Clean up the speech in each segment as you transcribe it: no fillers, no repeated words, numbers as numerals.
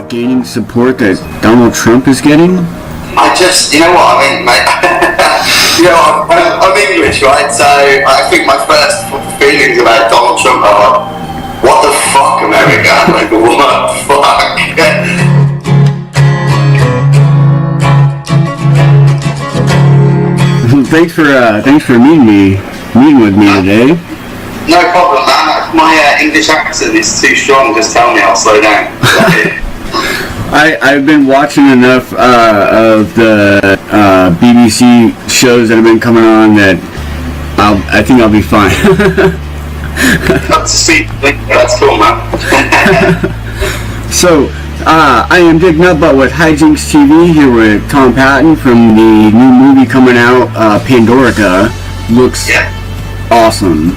gaining support that Donald Trump is getting? I just, you know what, I mean, mate, you know, I'm English, right? So I think my first feelings about Donald Trump are, what the fuck, America? Like, what the fuck? Thanks for meeting with me today. No problem, man. If my English accent is too strong, just tell me, I'll slow down. I've been watching enough of the BBC shows that have been coming on that I think I'll be fine. That's cool, man. So, I am Dick NutButt with HJTV here with Tom Paton from the new movie coming out, Pandorica. Looks awesome.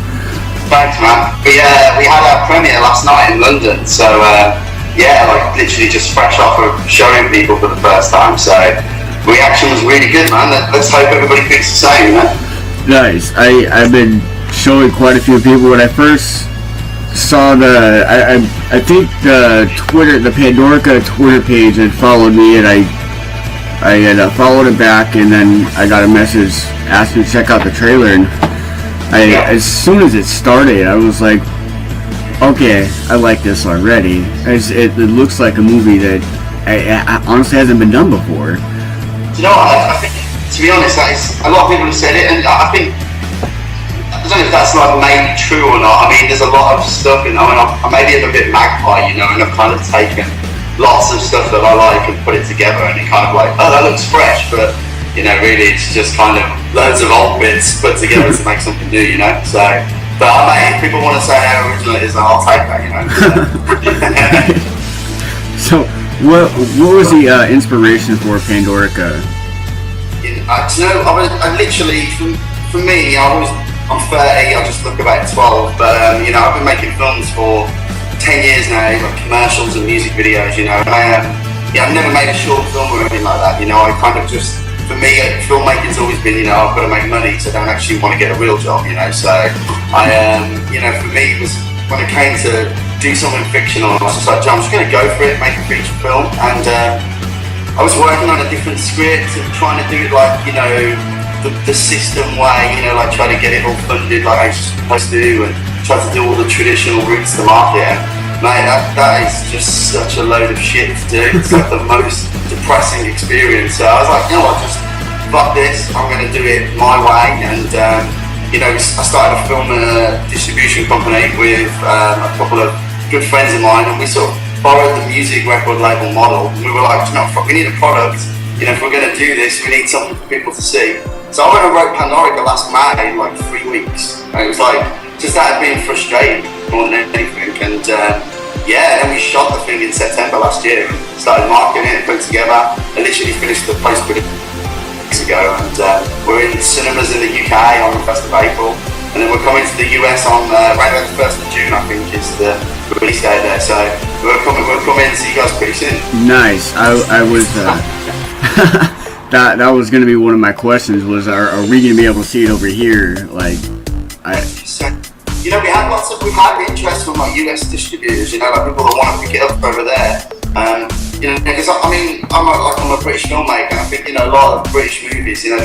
Thanks, man. We had our premiere last night in London, so like literally just fresh off of showing people for the first time. So the reaction was really good, man. Let's hope everybody thinks the same, man. Nice. I've been showing quite a few people when I first saw I think the Pandorica Twitter page had followed me, and I had followed it back, and then I got a message asking to check out the trailer, and as soon as it started, I was like, okay, I like this already. It looks like a movie that I honestly hasn't been done before. You know what, I think, to be honest, that is, a lot of people have said it, and I think, I don't know if that's like maybe true or not. I mean, there's a lot of stuff, you know, and I maybe am a bit magpie, you know, and I've kind of taken lots of stuff that I like and put it together, and it kind of like, oh, that looks fresh, but, you know, really it's just kind of loads of old bits put together to make something new, you know, so, but if people want to say how original it is, I'll take that, you know. So, what was the inspiration for Pandorica? You know, I literally, for me, I'm 30, I just look about 12, but you know, I've been making films for 10 years now, like commercials and music videos, you know, and I've never made a short film or anything like that, you know. I kind of just, for me, filmmaking's always been, you know, I've got to make money, so I don't actually want to get a real job, you know, so you know, for me, it was, when it came to do something fictional, I was just like, I'm just going to go for it, make a feature film, and I was working on a different script and trying to do it like, you know, the system way, you know, like try to get it all funded like I was supposed to do, and try to do all the traditional routes to market. And mate, that is just such a load of shit to do. It's like the most depressing experience. So I was like, you know what, just fuck this, I'm going to do it my way. And you know, I started a film distribution company with a couple of good friends of mine, and we sort of borrowed the music record label model. And we were like, you know, we need a product. You know, if we're going to do this, we need something for people to see. So I went and wrote Pandorica last May, like 3 weeks. And it was like, just that being frustrated more than anything. And then we shot the thing in September last year and started marketing it and putting it together. I literally finished the post-production weeks ago. And we're in cinemas in the UK on the 1st of April. And then we're coming to the US on right around the 1st of June, I think, is the release date there. So we're coming to see you guys pretty soon. Nice. I was... That was going to be one of my questions, was are we going to be able to see it over here? Like, you know, we've had interest from like US distributors, you know, like people that want to pick it up over there. You know, because I mean, I'm a British filmmaker, and I think, you know, a lot of British movies, you know,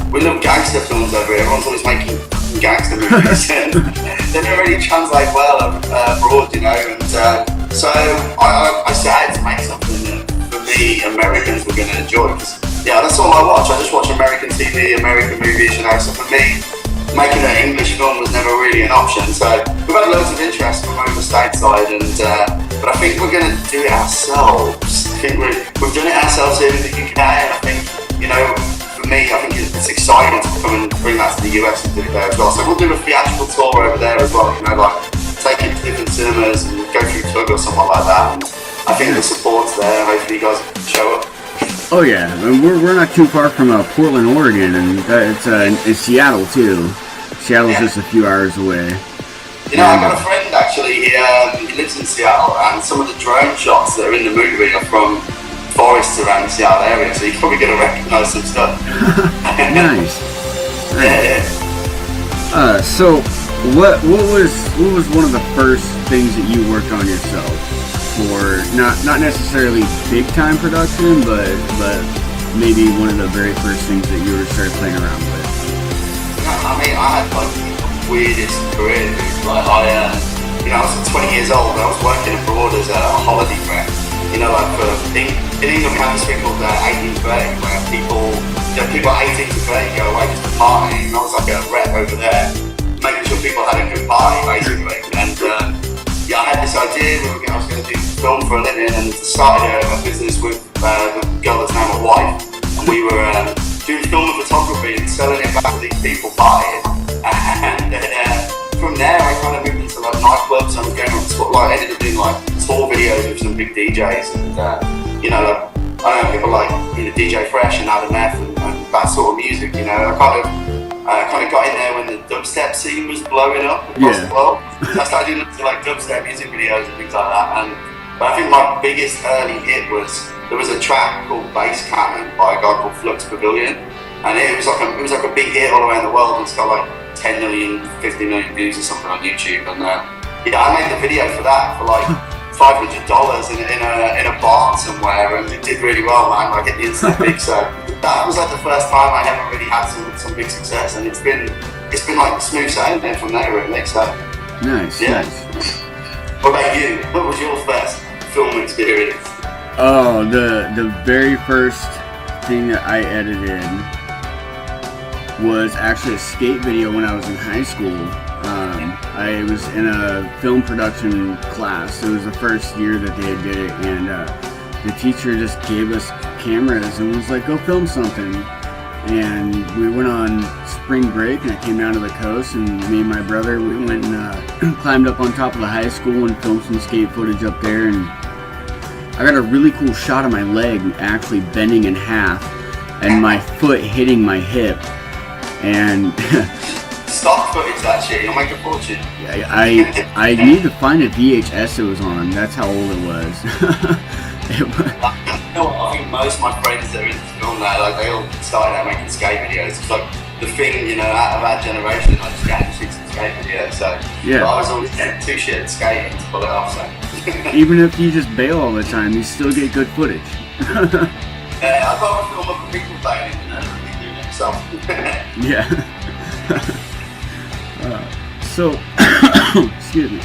we love gangster films over here. Everyone's always making gangster movies, and they don't really translate well abroad, you know. And so I started to make something that for me, Americans were going to enjoy. Yeah, that's all I watch. I just watch American TV, American movies, you know. So for me, making an English film was never really an option. So we've had loads of interest from over stateside, and but I think we're going to do it ourselves. I think we've done it ourselves here in the UK, and I think, you know, for me, I think it's exciting to come and bring that to the US and do it there as well. So we'll do a theatrical tour over there as well, you know, like take it to different cinemas and go through Tug or something like that. And I think the support's there. Hopefully you guys can show up. Oh yeah, and we're not too far from Portland, Oregon, and it's in Seattle too. Seattle's just a few hours away. You know, I've got a friend actually, he lives in Seattle, and some of the drone shots that are in the movie are from forests around the Seattle area, so you're probably going to recognise some stuff. Nice. Yeah. So what was one of the first things that you worked on yourself? for not necessarily big time production, but maybe one of the very first things that you were started playing around with? I mean, I had like the weirdest career, dude. Like I was 20 years old. I was working abroad as a holiday rep. Like in England, we have this thing called 18 to 30, where people 18 to 30 go away just to party. And I was like a rep over there, making sure people had a good party, basically. And I had this idea where I was going to do film for a living, and started a business with the girl that's now my wife. And we were doing film and photography and selling it back to these people partying. And from there, I kind of moved into like nightclubs and going on tour. Like, I ended up doing like tour videos with some big DJs, and I know people like DJ Fresh and Adam F and that sort of music. I kind of got in there when the dubstep scene was blowing up across the world. So I started doing like dubstep music videos and things like that. But I think my biggest early hit was there was a track called Bass Cannon by a guy called Flux Pavilion, and it was like a big hit all around the world. It's got like 10 million, 50 million views or something on YouTube, and I made the video for that for like $500 in a barn somewhere, and it did really well, man. Like it instant big. So that was like the first time I ever really had some big success, and it's been like smooth sailing then from there, really. So nice. What about you? What was your first film experience? Oh, the very first thing that I edited was actually a skate video when I was in high school. I was in a film production class. It was the first year that they did it, and the teacher just gave us cameras and was like, go film something. And we went on spring break, and I came down to the coast, and me and my brother, we went and climbed up on top of the high school and filmed some skate footage up there. And I got a really cool shot of my leg actually bending in half and my foot hitting my hip. And stock footage, that shit, you'll make a fortune. I need to find a VHS it was on. That's how old it was. I think most of my friends that are into film now, like they all started out making skate videos. It's like the thing, out of our generation, like just getting shit to skate videos. So I was always too shit at skating to pull it off. So even if you just bail all the time, you still get good footage. I'd rather film other people bailing than doing it myself. Yeah. So, excuse me.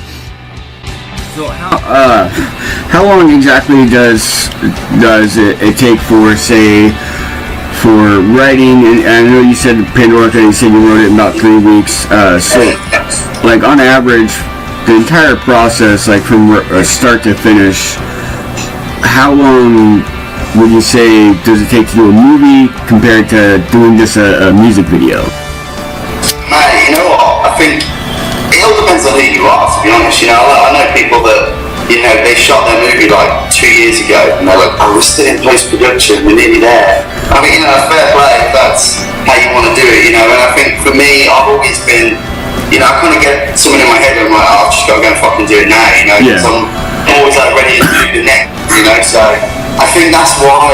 So how long exactly does it take for writing? And I know you said Pandorica, you said you wrote it in about 3 weeks. So, like on average, the entire process, like from start to finish, how long would you say does it take to do a movie compared to doing just a music video? Man, you know what? I think it all depends on who you are, to be honest. I know people that, they shot their movie like 2 years ago, and they're like, we're still in post-production, we're nearly there. I mean, fair play if that's how you want to do it, And I think for me, I've always been, I kind of get something in my head and I'm like, I've just got to go and fucking do it now, Yeah. So I'm always like ready to do the next, So I think that's why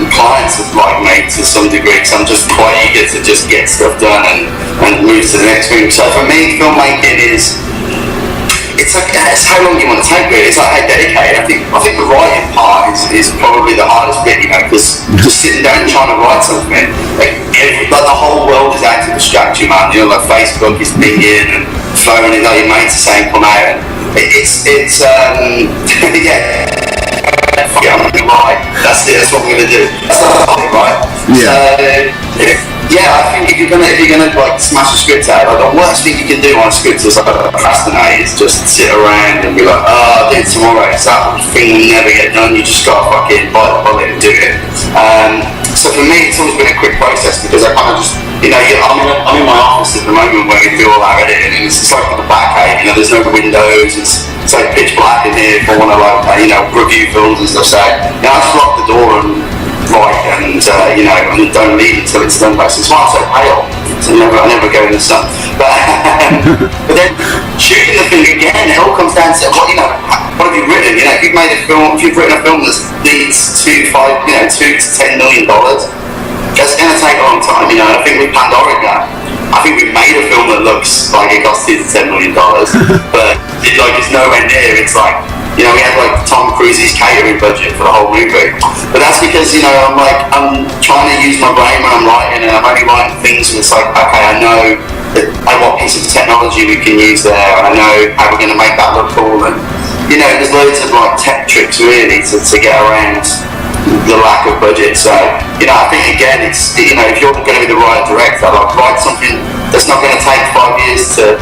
clients have liked me to some degree, because I'm just quite eager to just get stuff done and move to the next thing. So for me, filmmaking it's how long you want to take, really. It's like how dedicated. I think the writing part is probably the hardest bit, because just sitting down and trying to write something, like the whole world is out to distract you, man. Like Facebook is pinging and phoning, like your mates are saying come out, and it's yeah. I'm gonna write. That's it. That's what we're gonna do. That's the right. Yeah. So, I think if you're gonna like smash a script out, like the worst thing you can do on a script is like procrastinate. Is just sit around and be like, I'll do it tomorrow. It's that thing will never get done. You just gotta fucking bite the bullet and do it. So for me, it's always been a quick process, because I kind of just, I'm in my office at the moment where we do all our editing, and it's just like the back cave. There's no windows. It's like pitch black in here if I want to review films and stuff. So I just lock the door and write, and and don't leave until it's done. Basically, it's why I'm so pale. So I never go in the sun. But then shooting the thing again, it all comes down to what have you written? If you've made a film, if you've written a film that needs $2 to $10 million, that's going to take a long time. I think with Pandorica, I think we made a film that looks like it cost $2 to $10 million, but it's nowhere near. It's like You know, we had like Tom Cruise's catering budget for the whole movie. But that's because, you know, I'm trying to use my brain when I'm writing, and I'm only writing things and it's like, okay, I know what piece of technology we can use there, and I know how we're going to make that look cool. And, you know, there's loads of like tech tricks really to get around the lack of budget. So, you know, I think again, it's, you know, if you're going to be the right director, like write something that's not going to take 5 years to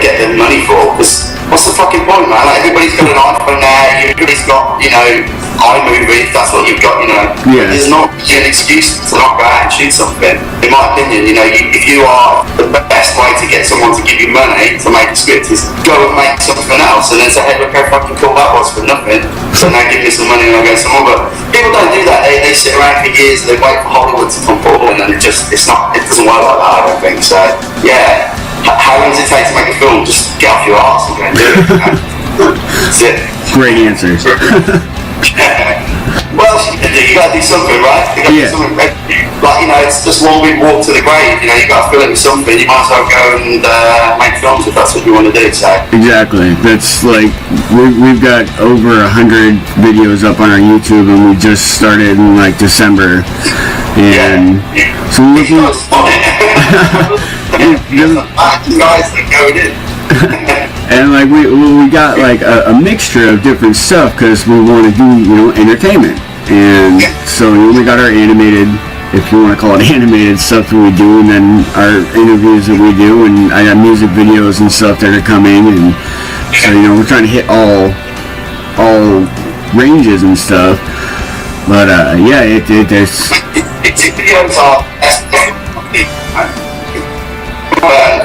get the money for, because what's the fucking point, man? Like, everybody's got an iPhone now, everybody's got, you know, iMovie, if that's what you've got, you know. Yeah. There's not an excuse to not go out and shoot something. In my opinion, you know, if you are, the best way to get someone to give you money to make a script is go and make something else, and then say, hey, look how fucking cool that was for nothing, so now give me some money and I'll go some more. But people don't do that. They sit around for years, they wait for Hollywood to come forward, and it doesn't work like that, I don't think. So, yeah. How long does it take to make a film? Just get off your arse and go and do it. That's it. Great answer. Well, you gotta do something, right? You gotta do something. Like, you know, it's just one big walk to the grave. You know, you gotta fill it with something. You might as well go and make films if that's what you want to do. So. Exactly. That's like we've got over 100 videos up on our YouTube, and we just started in like December. And so we're looking. Guys that go in. And like we got like a mixture of different stuff because we want to do, you know, entertainment. And so we got our animated, if you want to call it animated stuff that we do, and then our interviews that we do, and I got music videos and stuff that are coming, and so, you know, we're trying to hit all ranges and stuff. But yeah, there's videos are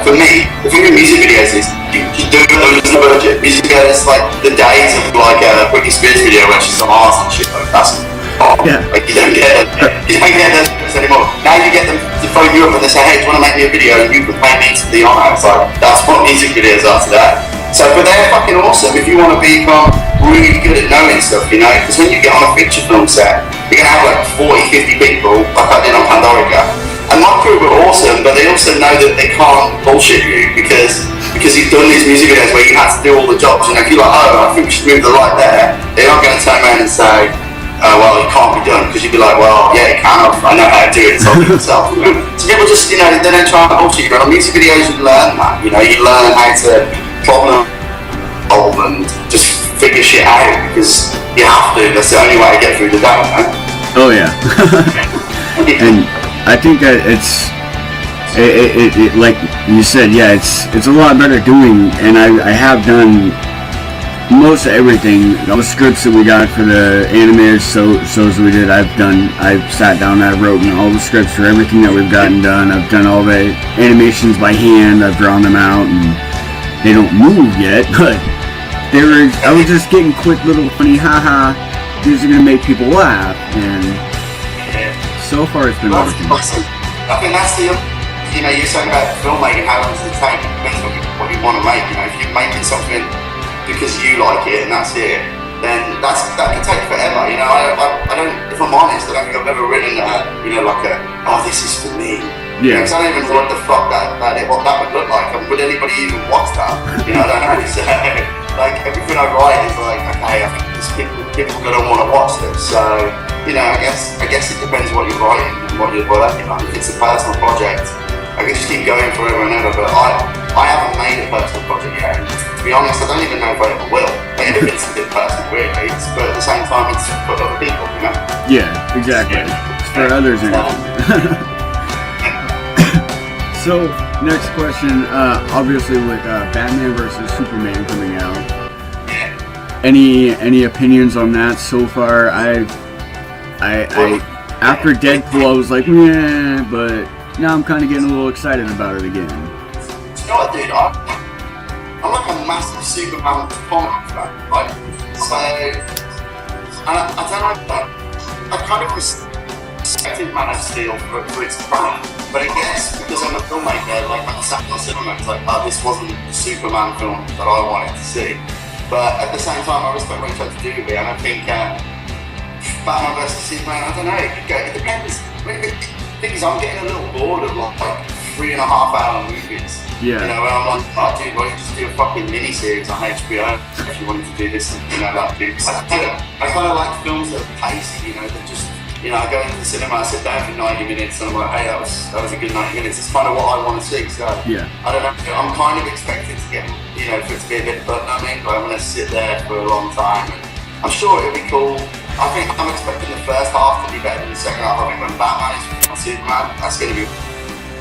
for me, the thing with music videos is you do lose the budget. Music videos, like the days of like a Britney Spears video where she's on Mars and shit, like that's like you don't get those anymore. Now you get them to phone you up and they say, hey, do you want to make me a video? And you can pay me to be on it. It's like, that's what music videos are today. So, but they're fucking awesome if you want to become really good at knowing stuff, you know, because when you get on a feature film set, you're going to have like 40, 50 people, like I did on Pandorica. And my crew were awesome, but they also know that they can't bullshit you because you've done these music videos where you had to do all the jobs. And if you're like, oh, I think we should move the light there, they're not going to turn around and say, well, it can't be done, because you'd be like, well, yeah, it can. I know how to do it. So I'll do it myself. So people just, you know, they don't try to bullshit you. But on music videos, you learn that. You know, you learn how to problem solve and just figure shit out because you have to. That's the only way to get through the day. You know? Oh yeah. And I think that it's like you said, yeah, it's a lot better doing, and I have done most of everything. All the scripts that we got for the animated shows we did, I've sat down and I wrote all the scripts for everything that we've gotten done. I've done all the animations by hand. I've drawn them out, and they don't move yet, but I was just getting quick little funny haha, these are gonna make people laugh, and so far it's been working. I think that's the, you know, you're saying about filmmaking, how long does it take? It depends on what you want to make. You know, if you're making something because you like it and that's it, then that can take forever. You know, I don't, if I'm honest, I don't think I've ever written you know, like oh, this is for me. Yeah. Because I don't even know what the fuck what that would look like. Would anybody even watch that? You know, I don't know. So, like, everything I write is like, okay, I think people are gonna want to watch this. So, you know, I guess it depends what you're writing and what you're working on. If it's a personal project, I can just keep going forever and ever. But I haven't made a personal project yet. To be honest, I don't even know if I ever will. Like, if it's a bit personal, really. But at the same time, it's for other people, you know. Yeah, exactly. It's for others. So, next question. Obviously, with Batman vs Superman coming out, any opinions on that so far? I after Deadpool, I was like, yeah, but now I'm kind of getting a little excited about it again. You know what, dude? I'm like a massive Superman comic fan, right? So, and I don't know, I kind of respected Man of Steel for its brand. But I guess because I'm a filmmaker, like when I sat on cinema, it's like, oh, this wasn't the Superman film that I wanted to see. But at the same time, I respect what he tried to do with it, and I think Batman vs Superman, I don't know, it depends. I mean, the thing is, I'm getting a little bored of like 3.5-hour movies. Yeah. You know, and I'm like, oh, dude, why don't you just do a fucking mini-series on HBO if you wanted to do this, you know, like, dude. I kind of like films that are pacey, you know, that just, you know, I go into the cinema, I sit down for 90 minutes, and I'm like, hey, that was a good 90 minutes. It's kind of what I want to see, so, yeah. I don't know, I'm kind of expected to get, you know, for it to be a bit butt numbing, but I'm going to sit there for a long time, and I'm sure it'll be cool. I think I'm expecting the first half to be better than the second half. I think when Batman is on Superman, that's going to be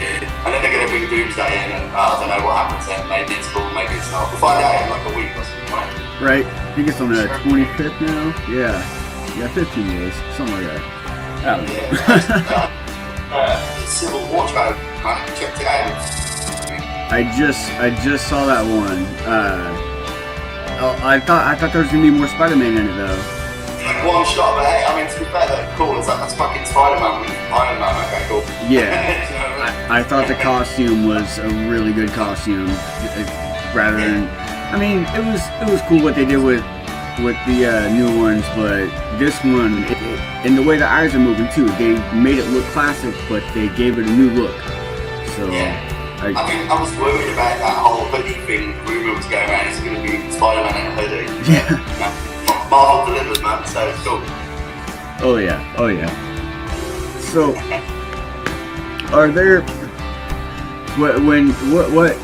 good. And then they're going to bring Doomsday in, and I don't know what happens then. Maybe it's cool, maybe it's not. We'll find out in like a week or something, right? Right. I think it's on the 25th now. Yeah. Yeah, 15 days. Something like that. I don't know. The Civil War trailer, kind of checked it out. I just saw that one. I thought there was gonna be more Spider-Man in it though. Like one shot, but hey, I mean, to be fair, though, cool. It's like that's fucking Spider-Man with Iron Man. Okay, cool. Yeah. I thought the costume was a really good costume, rather than. I mean, it was cool what they did with the new ones, but this one, and the way the eyes are moving too, they made it look classic, but they gave it a new look. So. Yeah. I mean, I was worried about that whole hoodie thing. Rumor was going around. It's going to be Spider-Man in a hoodie. Yeah. Marvel delivers, man. So it's cool. Oh yeah. So, are there what?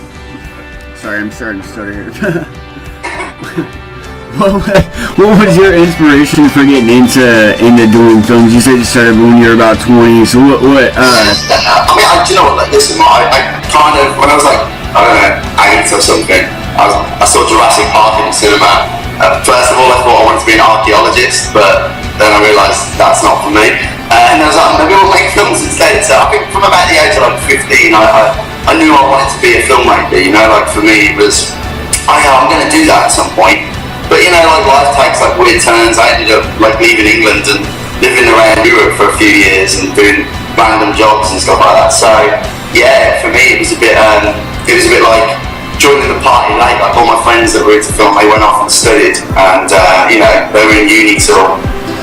Sorry, I'm starting to stutter here. What was your inspiration for getting into doing films? You said you started when you were about 20. So what? I mean, do you know what? Like, listen, I kind of, when I was like, I don't know, 8 or something, I saw Jurassic Park in the cinema. First of all, I thought I wanted to be an archaeologist, but then I realised that's not for me. And I was like, maybe I'll make films instead. So I think from about the age of like 15, I knew I wanted to be a filmmaker. You know, like for me, it was, I'm going to do that at some point. But you know, like life takes like weird turns. I ended up like leaving England and living around Europe for a few years and doing random jobs and stuff like that. So yeah, for me it was a bit like joining the party late. Like all my friends that were into film, they went off and studied, and you know, they were in uni till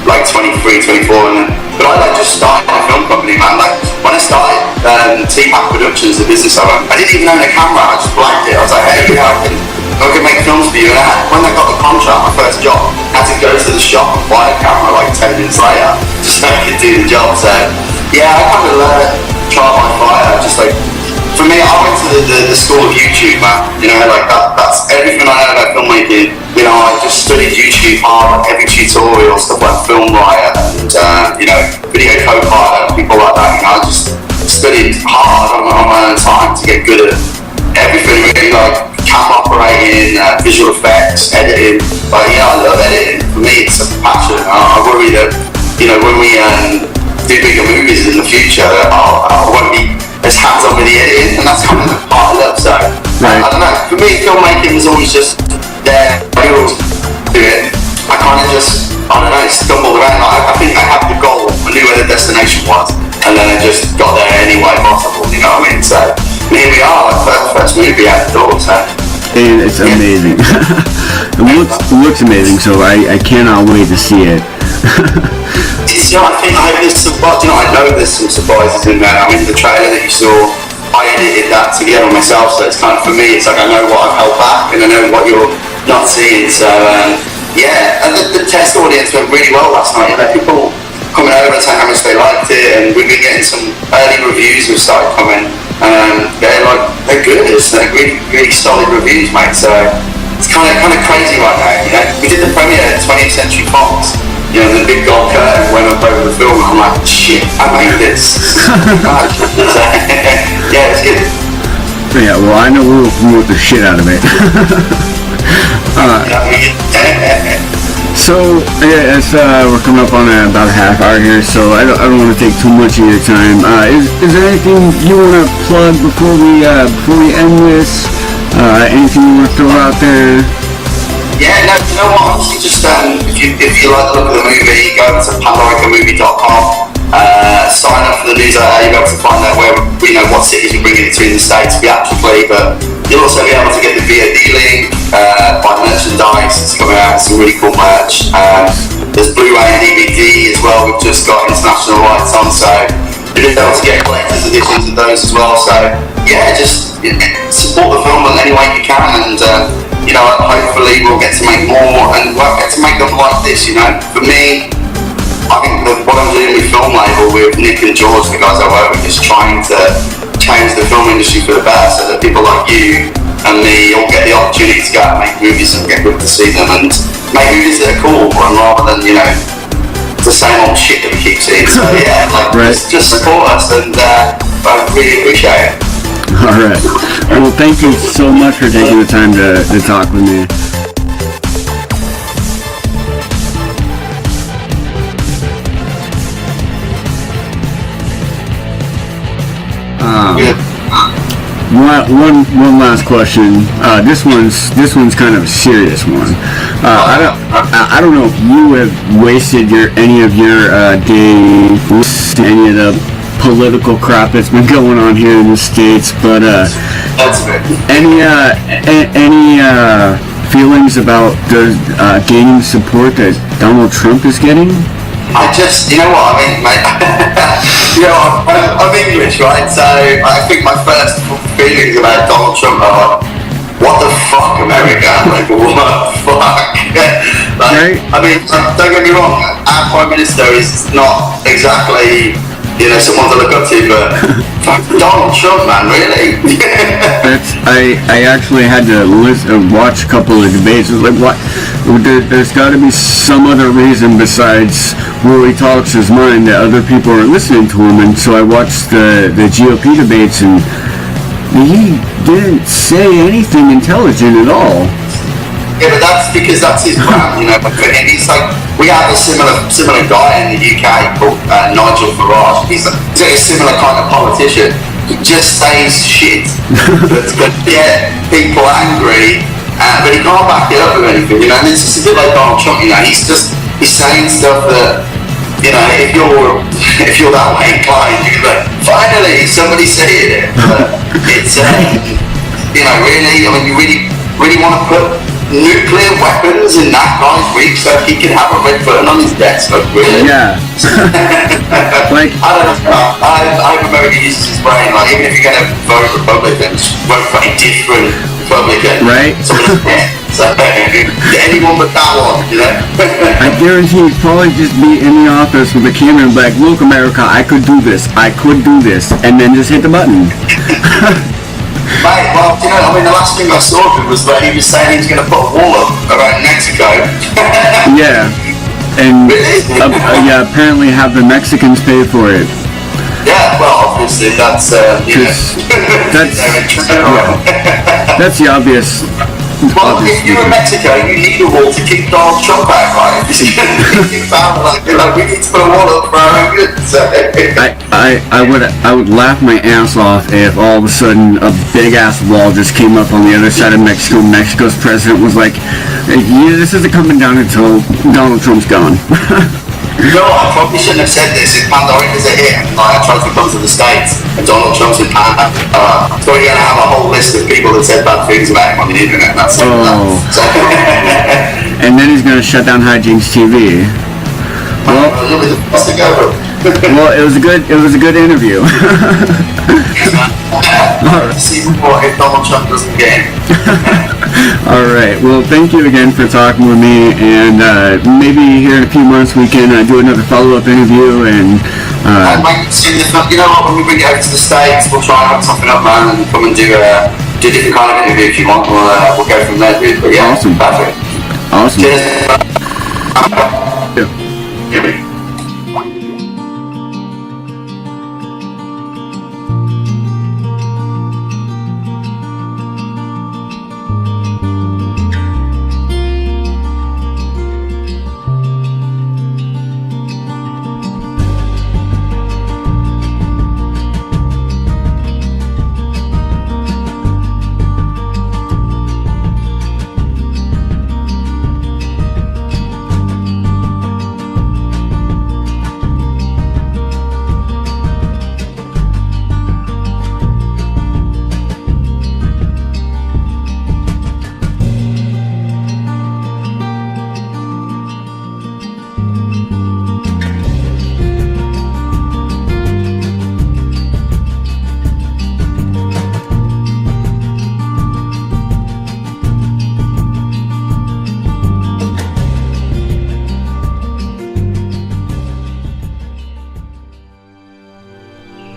like 23, 24, but I like just started a film company, man. Like when I started T-Pack Productions, the business I didn't even own a camera. I just blanked it. I was like, hey, yeah, I can make films for you. And when I got the contract, my first job, I had to go to the shop and buy a camera like 10 minutes later, just so I could do the job. So yeah, I kind of learned trial by fire. Just like for me, I went to the school of YouTube, man. You know, like that's everything I know about filmmaking. You know, I just studied YouTube hard, like every tutorial, stuff like Filmwriter and you know, Video Copilot, people like that. You know, I just studied hard on my own time to get good at everything, really, like camera operating, visual effects, editing. Like, you know, I love editing. For me, it's a passion. I worry that, you know, when we do bigger movies in the future, I won't be as hands-on with the editing, and that's kind of the part I love. So, right. I don't know. For me, filmmaking was always just there. I always do it. I kind of just, I don't know, stumbled around. Like, I think I had the goal. I knew where the destination was, and then I just got there any way possible. You know what I mean? So here we are, like first movie out the door. So. And it's amazing. It looks amazing. So I cannot wait to see it. You know, I know there's some surprises in there. I mean, the trailer that you saw, I edited that together myself, so it's kind of, for me, it's like I know what I've held back and I know what you're not seeing. So yeah, and the test audience went really well last night. You know, people coming over and saying how much they liked it, and we've been getting some early reviews have started coming. They're good. They're really solid reviews, mate. So it's kind of crazy right now. You know, we did the premiere at 20th Century Fox. You know, the big gold curtain went up over the film, and I'm like, shit, I made this. Yeah, it's good. Yeah, well, I know we'll promote the shit out of it. So, yeah, we're coming up on about a half hour here, so I don't want to take too much of your time. Is there anything you want to plug before we end this? Anything you want to throw out there? Yeah, no, you know what, honestly, just if you like the look of the movie, go over to pandoricamovie.com, sign up for the newsletter. You'll be able to find out where, you know, what cities we're bringing it to in the States theatrically, but you'll also be able to get the VOD link, buy merchandise. It's coming out, some really cool merch. There's Blu-ray and DVD as well. We've just got international rights on, so you'll be able to get collector's editions of those as well. So yeah, just support the film in any way you can, and you know, hopefully we'll get to make more, and we'll get to make them like this. You know, for me, I think that what I'm doing with Film Label with Nick and George, the guys I work with, is trying to change the film industry for the better, so that people like you and me all get the opportunity to go out and make movies and get people to see them and make movies that are cool, rather than, you know, the same old shit that we keep seeing. So yeah, like right. just support us, and I really appreciate it. All right. Well, thank you so much for taking the time to talk with me. One last question. This one's kind of a serious one. I don't know if you have wasted any of your day any of the political crap that's been going on here in the States, but That's good. any feelings about the gaining support that Donald Trump is getting? I just, you know what I mean, mate? You know, I'm English, right? So I think my first feelings about Donald Trump are, what the fuck, America? Like, what the fuck? Like, right. I mean, don't get me wrong, our Prime Minister is not exactly, you know, someone to look up to, but fuck Donald Trump, man, really? I actually had to watch a couple of debates. It was like, what? There's got to be some other reason besides where he talks his mind that other people are listening to him. And so I watched the GOP debates, and he didn't say anything intelligent at all. Yeah, but that's because that's his brand, you know. And he's like, we have a similar guy in the UK called Nigel Farage. He's like a similar kind of politician. He just says shit that's going to get people angry, but he can't back it up with anything, you know. And it's just a bit like Donald Trump, you know. He's saying stuff that, you know, if you're that way inclined, you can be like, finally somebody saying it. But it's you know, really, I mean, you really want to put nuclear weapons in that guy's reach so he can have a red button on his desk, like, really? Yeah. Like, I don't know. I hope America uses his brain. Like, even if you're going to vote Republican, just vote for a different Republican. Right. So anyone but that one, you know? I guarantee he'd probably just be in the office with a camera and be like, look, America, I could do this, and then just hit the button. Mate, well, you know, I mean, the last thing I saw of him was that he was saying he was going to put a wall up around Mexico. Yeah. And Really? yeah, apparently have the Mexicans pay for it. Yeah, well, obviously that's you know, that's the obvious. Well, if you're in Mexico, you need a wall to keep Donald Trump out, right? Like, we need to put a wall up for our own good. So. I would laugh my ass off if all of a sudden a big ass wall just came up on the other side of Mexico. Mexico's president was like, yeah, this isn't coming down until Donald Trump's gone. No, I probably shouldn't have said this. If Pandorica's a hit, and I tried to come to the States, and Donald Trump's in Pandorica, so you're going to have a whole list of people that said bad things about him on the internet. That's and then he's going to shut down Hijinks TV. Well, you'll be the first to go. Well, it was a good interview. See what if Donald Trump doesn't get in. All right. Well, thank you again for talking with me, and maybe here in a few months we can do another follow-up interview. And you know what? When we bring it over to the States, we'll try and hook something up, man, and come and do a different kind of interview if you want. We'll go from there, dude. But yeah, awesome. Perfect. Awesome. Cheers. Yeah.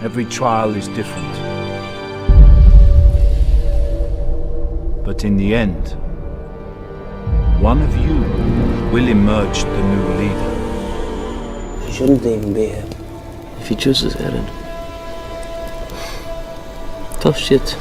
Every trial is different. But in the end, one of you will emerge the new leader. He shouldn't even be here. If he chooses Eren. Tough shit.